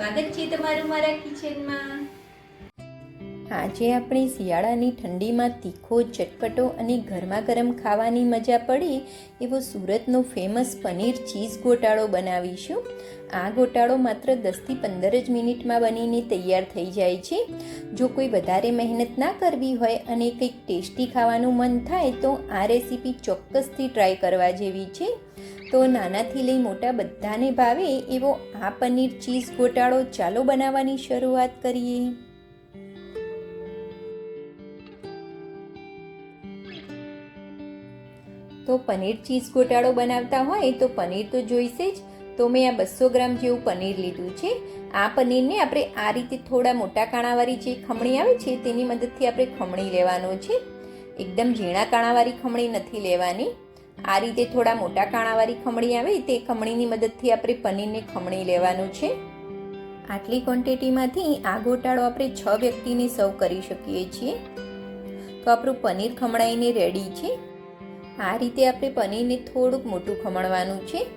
સ્વાગત છે તમારું મારા કિચનમાં। આજે આપણે શિયાળાની ઠંડીમાં તીખો, ચટપટો અને ગરમા ગરમ ખાવાની મજા પડે એવો સુરતનો ફેમસ પનીર ચીઝ ગોટાળો બનાવીશું। આ ગોટાળો માત્ર 10થી 15 જ મિનિટમાં બનીને તૈયાર થઈ જાય છે। જો કોઈ વધારે મહેનત ના કરવી હોય અને કંઈક ટેસ્ટી ખાવાનું મન થાય તો આ રેસીપી ચોક્કસથી ટ્રાય કરવા જેવી છે। તો નાનાથી લઈ મોટા બધાને ભાવે એવો આ પનીર ચીઝ ગોટાળો ચાલો બનાવવાની શરૂઆત કરીએ। તો પનીર ચીઝ ગોટાળો બનાવતા હોય તો પનીર તો જોઈશે જ। તો મેં આ 200 ગ્રામ જેવું પનીર લીધું છે। આ પનીરને આપણે આ રીતે થોડા મોટા કાણાવાળી જે ખમણી આવે છે તેની મદદથી આપણે ખમણી લેવાનો છે। એકદમ ઝીણા કાણાવાળી ખમણી નથી લેવાની। આ રીતે થોડા મોટા કાણાવાળી ખમણી આવે તે ખમણીની મદદથી આપણે પનીરને ખમણી લેવાનું છે। આટલી ક્વોન્ટિટીમાંથી આ ગોટાળો આપણે 6 વ્યક્તિને સર્વ કરી શકીએ છીએ। તો આપણું પનીર ખમણાઈને રેડી છે। આ રીતે આપણે પનીરને થોડુંક મોટું ખમણવાનું છે।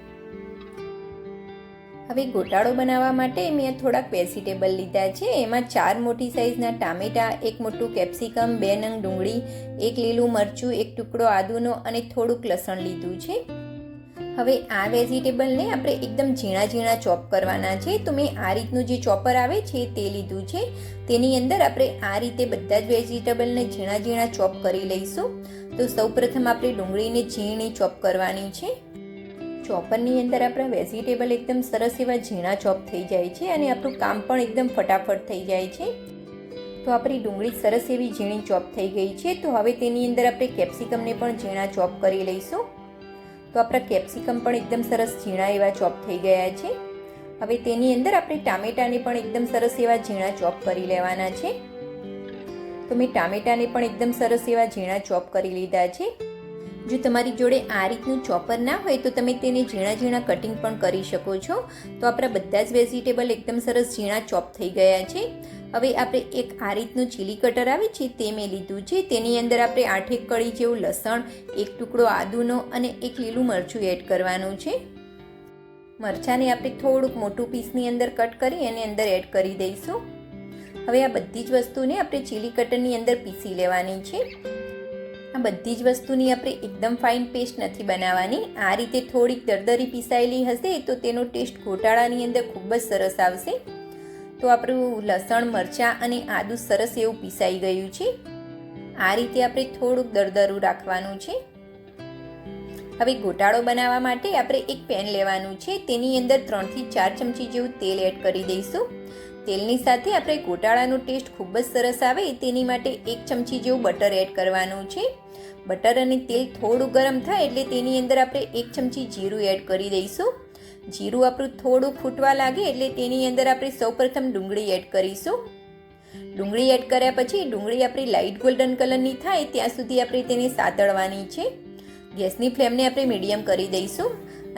હવે ગોટાળો બનાવવા માટે મેં થોડાક વેજીટેબલ લીધા છે। એમાં 4 મોટી સાઈઝના ટામેટાં, 1 મોટું કેપ્સિકમ, 2 નંગ ડુંગળી, 1 લીલું મરચું, 1 ટુકડો આદુનો અને થોડુંક લસણ લીધું છે। હવે આ વેજીટેબલને આપણે એકદમ ઝીણા ઝીણા ચોપ કરવાના છે। તો મેં આ રીતનું જે ચોપર આવે છે તે લીધું છે। તેની અંદર આપણે આ રીતે બધા જ વેજીટેબલને ઝીણા ઝીણા ચોપ કરી લઈશું। તો સૌપ્રથમ આપણે ડુંગળીને ઝીણી ચોપ કરવાની છે। ચોપરની અંદર આપણા વેજીટેબલ એકદમ સરસ એવા ઝીણા ચોપ થઈ જાય છે અને આપણું કામ પણ એકદમ ફટાફટ થઈ જાય છે। તો આપણી ડુંગળી સરસ એવી ઝીણી ચોપ થઈ ગઈ છે। તો હવે તેની અંદર આપણે કેપ્સિકમને પણ ઝીણા ચોપ કરી લઈશું। તો આપણા કેપ્સિકમ પણ એકદમ સરસ ઝીણા એવા ચોપ થઈ ગયા છે। હવે તેની અંદર આપણે ટામેટાને પણ એકદમ સરસ એવા ઝીણા ચોપ કરી લેવાના છે। તો મેં ટામેટાને પણ એકદમ સરસ એવા ઝીણા ચોપ કરી લીધા છે। જો તમારી જોડે આ રીતનું ચોપર ના હોય તો તમે તેને ઝીણા ઝીણા કટિંગ પણ કરી શકો છો। તો આપણા બધા જ વેજીટેબલ એકદમ સરસ ઝીણા ચોપ થઈ ગયા છે। હવે આપણે એક આ રીતનું ચીલી કટર આવે છે તે મેં લીધું છે। તેની અંદર આપણે 8 કળી જેવું લસણ, 1 ટુકડો આદુનો અને 1 લીલું મરચું એડ કરવાનું છે। મરચાંને આપણે થોડુંક મોટું પીસની અંદર કટ કરી અને અંદર એડ કરી દઈશું। હવે આ બધી જ વસ્તુને આપણે ચીલી કટરની અંદર પીસી લેવાની છે। આ બધી જ વસ્તુની આપણે એકદમ ફાઇન પેસ્ટ નથી બનાવવાની। આ રીતે થોડીક દરદરી પીસાયેલી હશે તો તેનો ટેસ્ટ ગોટાળાની અંદર ખૂબ જ સરસ આવશે। તો આપણું લસણ, મરચાં અને આદુ સરસ એવું પીસાઈ ગયું છે। આ રીતે આપણે થોડુંક દરદરું રાખવાનું છે। હવે ગોટાળો બનાવવા માટે આપણે એક પેન લેવાનું છે। તેની અંદર 3 થી 4 ચમચી જેવું તેલ એડ કરી દઈશું। તેલની સાથે આપણે ગોટાળાનો ટેસ્ટ ખૂબ જ સરસ આવે તેની માટે 1 ચમચી જેવું બટર એડ કરવાનું છે। બટર અને તેલ થોડું ગરમ થાય એટલે તેની અંદર આપણે 1 ચમચી જીરું એડ કરી દઈશું। જીરું આપણું થોડું ફૂટવા લાગે એટલે તેની અંદર આપણે સૌપ્રથમ ડુંગળી એડ કરીશું। ડુંગળી એડ કર્યા પછી ડુંગળી આપણી લાઇટ ગોલ્ડન કલરની થાય ત્યાં સુધી આપણે તેને સાતળવાની છે। ગેસની ફ્લેમને આપણે મીડિયમ કરી દઈશું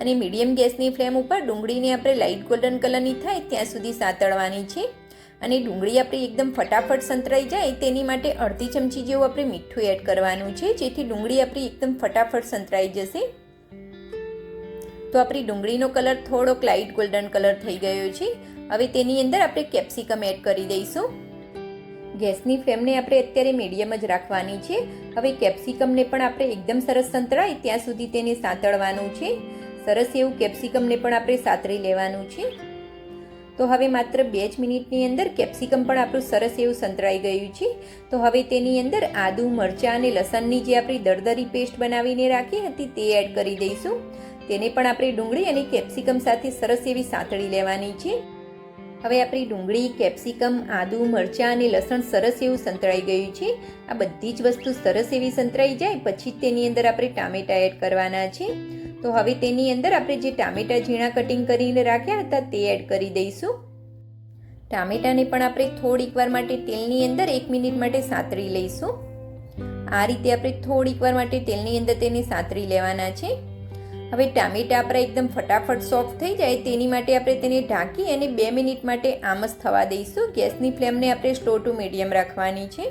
અને મીડિયમ ગેસની ફ્લેમ ઉપર ડુંગળીને આપણે લાઇટ ગોલ્ડન કલરની થાય ત્યાં સુધી સાતળવાની છે। અને ડુંગળી આપણી એકદમ ફટાફટ સંતળાઈ જાય તેની માટે અડધી ચમચી જેવું આપણે મીઠું એડ કરવાનું છે જેથી ડુંગળી આપણી એકદમ ફટાફટ સંતળાઈ જશે। તો આપણી ડુંગળીનો કલર થોડોક લાઇટ ગોલ્ડન કલર થઈ ગયો છે। હવે તેની અંદર આપણે કેપ્સિકમ એડ કરી દઈશું। ગેસની ફ્લેમને આપણે અત્યારે મીડિયમ જ રાખવાની છે। હવે કેપ્સિકમને પણ આપણે એકદમ સરસ સંતળાય ત્યાં સુધી તેને સાતળવાનું છે। સરસ એવું કેપ્સિકમને પણ આપણે સાતળી લેવાનું છે। તો હવે માત્ર 2 જ મિનિટની અંદર કેપ્સિકમ પણ આપણું સરસ એવું સંતળાઈ ગયું છે। તો હવે તેની અંદર આદુ, મરચાં અને લસણની જે આપણી દરદરી પેસ્ટ બનાવીને રાખી હતી તે એડ કરી દઈશું। તેને પણ આપણે ડુંગળી અને કેપ્સિકમ સાથે સરસ એવી સાતળી લેવાની છે। હવે આપણી ડુંગળી, કેપ્સિકમ, આદુ, મરચાં અને લસણ સરસ એવું સંતળાઈ ગયું છે। આ બધી જ વસ્તુ સરસ એવી સંતળાઈ જાય પછી તેની અંદર આપણે ટામેટાં એડ કરવાના છે। તો હવે તેની અંદર આપણે જે ટામેટાં ઝીણા કટિંગ કરીને રાખ્યા હતા તે એડ કરી દઈશું। ટામેટાને પણ આપણે થોડીક વાર માટે તેલની અંદર 1 મિનિટ માટે સાતળી લઈશું। આ રીતે આપણે થોડીક વાર માટે તેલની અંદર તેને સાતળી લેવાના છે। હવે ટામેટાં આપણા એકદમ ફટાફટ સોફ્ટ થઈ જાય તેની માટે આપણે તેને ઢાંકી અને 2 મિનિટ માટે આમ જ થવા દઈશું। ગેસની ફ્લેમને આપણે સ્લો ટુ મીડિયમ રાખવાની છે।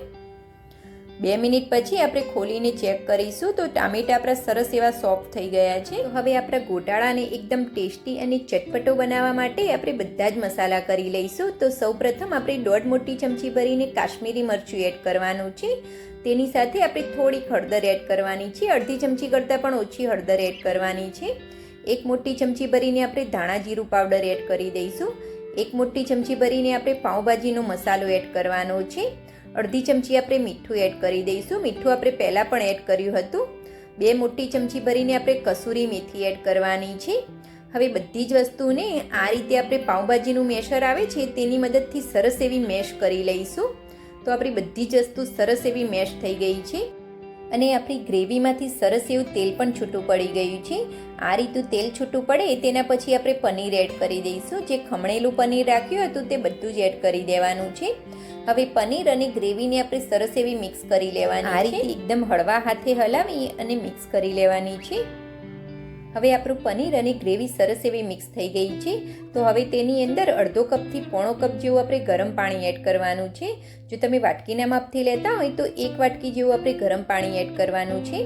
2 મિનિટ પછી આપણે ખોલીને ચેક કરીશું તો ટામેટા આપણા સરસ એવા સોફ્ટ થઈ ગયા છે. તો હવે આપણા ગોટાળાને એકદમ ટેસ્ટી અને ચટપટો બનાવવા માટે આપણે બધા જ મસાલા કરી લઈશું. તો સૌપ્રથમ આપણે 1.5 મોટી ચમચી ભરીને કાશ્મીરી મરચું એડ કરવાનું છે. તેની સાથે આપણે થોડીક હળદર એડ કરવાની છે. અડધી ચમચી કરતાં પણ ઓછી હળદર એડ કરવાની છે. 1 મોટી ચમચી ભરીને આપણે ધાણા જીરું પાવડર એડ કરી દઈશું. 1 મોટી ચમચી ભરીને આપણે પાઉંભાજીનો મસાલો એડ કરવાનો છે. અડધી ચમચી આપણે મીઠું એડ કરી દઈશું. મીઠું આપણે પહેલાં પણ એડ કર્યું હતું. 2 મોટી ચમચી ભરીને આપણે કસૂરી મેથી એડ કરવાની છે. હવે બધી જ વસ્તુને આ રીતે આપણે પાઉંભાજીનું મેશર આવે છે તેની મદદથી સરસ એવી મેશ કરી લઈશું. તો આપણી બધી જ વસ્તુ સરસ એવી મેશ થઈ ગઈ છે અને આપણી ગ્રેવીમાંથી સરસ એવું તેલ પણ છૂટું પડી ગયું છે. આ રીતનું તેલ છૂટું પડે તેના પછી આપણે પનીર એડ કરી દઈશું. જે ખમણેલું પનીર રાખ્યું હતું તે બધું જ એડ કરી દેવાનું છે. હવે પનીર અને ગ્રેવીને આપણે સરસ એવી મિક્સ કરી લેવાની. આ રીતે એકદમ હળવા હાથે હલાવી અને મિક્સ કરી લેવાની છે. હવે આપણું પનીર અને ગ્રેવી સરસ એવી મિક્સ થઈ ગઈ છે. તો હવે તેની અંદર અડધો કપથી પોણો કપ જેવું આપણે ગરમ પાણી એડ કરવાનું છે. જો તમે વાટકીના માપથી લેતા હોય તો 1 વાટકી જેવું આપણે ગરમ પાણી એડ કરવાનું છે.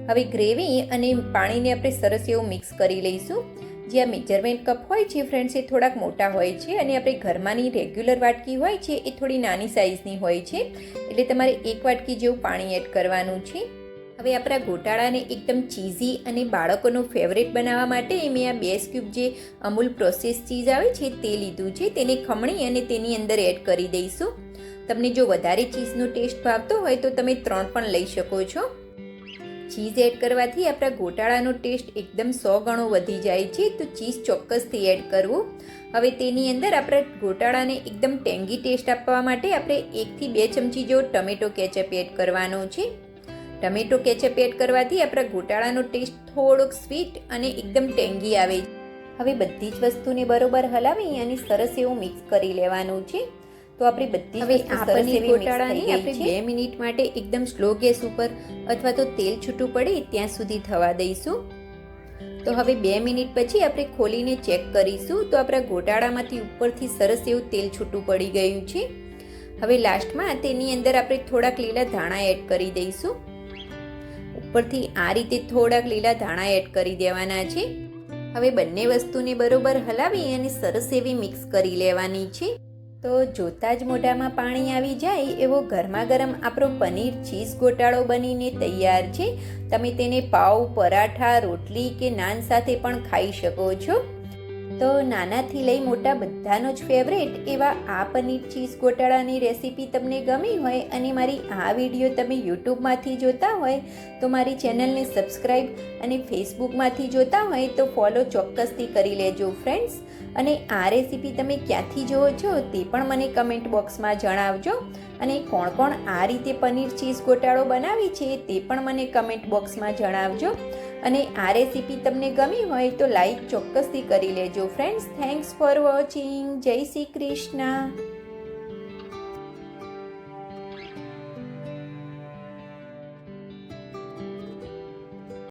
હવે ગ્રેવી અને પાણીને આપણે સરસ એવું મિક્સ કરી લઈશું. જે આ મેજરમેન્ટ કપ હોય છે ફ્રેન્ડ્સ એ થોડાક મોટા હોય છે અને આપણે ઘરમાંની રેગ્યુલર વાટકી હોય છે એ થોડી નાની સાઇઝની હોય છે. એટલે તમારે 1 વાટકી જેવું પાણી એડ કરવાનું છે. હવે આપણા ગોટાળાને એકદમ ચીઝી અને બાળકોનો ફેવરેટ બનાવવા માટે મેં આ 2 સ્ક્યુબ જે અમૂલ પ્રોસેસ ચીઝ આવે છે તે લીધું છે. તેને ખમણી અને તેની અંદર એડ કરી દઈશું. તમને જો વધારે ચીઝનો ટેસ્ટ ભાવતો હોય તો તમે 3 પણ લઈ શકો છો. ચીઝ એડ કરવાથી આપણા ગોટાળાનો ટેસ્ટ એકદમ 100 ગણો વધી જાય છે. તો ચીઝ ચોક્કસથી એડ કરવું. હવે તેની અંદર આપણા ગોટાળાને એકદમ ટેંગી ટેસ્ટ આપવા માટે આપણે 1 થી 2 ચમચી જેવો ટમેટો કેચઅપ એડ કરવાનો છે. ટમેટો કેચઅપ એડ કરવાથી આપણા ગોટાળાનો ટેસ્ટ થોડોક સ્વીટ અને એકદમ ટેંગી આવે. હવે બધી જ વસ્તુને બરોબર હલાવી અને સરસ એવું મિક્સ કરી લેવાનું છે. તો આપણી બધી જ વસ્તુ સરસ એવી ગોટાળાની આપણે 2 મિનિટ માટે એકદમ સ્લો ગેસ ઉપર અથવા તો તેલ છૂટું પડે ત્યાં સુધી થવા દઈશું. તો હવે 2 મિનિટ પછી આપણે ખોલીને ચેક કરીશું તો આપણા ગોટાળામાંથી ઉપરથી સરસ એવું તેલ છૂટું પડી ગયું છે. હવે લાસ્ટમાં તેની અંદર આપણે થોડાક લીલા ધાણા એડ કરી દઈશું. ઉપરથી આ રીતે થોડાક લીલા ધાણા એડ કરી દેવાના છે. હવે બંને વસ્તુને બરોબર હલાવી અને સરસ એવી મિક્સ કરી લેવાની છે. તો જોતાં જ મોઢામાં પાણી આવી જાય એવો ગરમા ગરમ આપણો પનીર ચીઝ ગોટાળો બનીને તૈયાર છે. તમે તેને પાવ, પરાઠા, રોટલી કે નાન સાથે પણ ખાઈ શકો છો. તો નાનાથી લઈ મોટા બધાનો જ ફેવરેટ એવા આ પનીર ચીઝ ગોટાળાની રેસીપી તમને ગમી હોય અને મારી આ વિડીયો તમે યુટ્યુબમાંથી જોતા હોય તો મારી ચેનલને સબસ્ક્રાઈબ અને ફેસબુકમાંથી જોતા હોય તો ફોલો ચોક્કસથી કરી લેજો ફ્રેન્ડ્સ. અને આ રેસીપી તમે ક્યાંથી જુઓ છો તે પણ મને કમેન્ટ બોક્સમાં જણાવજો. અને કોણ કોણ આ રીતે પનીર ચીઝ ગોટાળો બનાવે છે તે પણ મને કમેન્ટ બોક્સમાં જણાવજો. અને આ રેસીપી તમને ગમી હોય તો લાઈક ચોક્કસથી કરી લેજો ફ્રેન્ડ્સ. Thanks for watching. જય શ્રી કૃષ્ણ.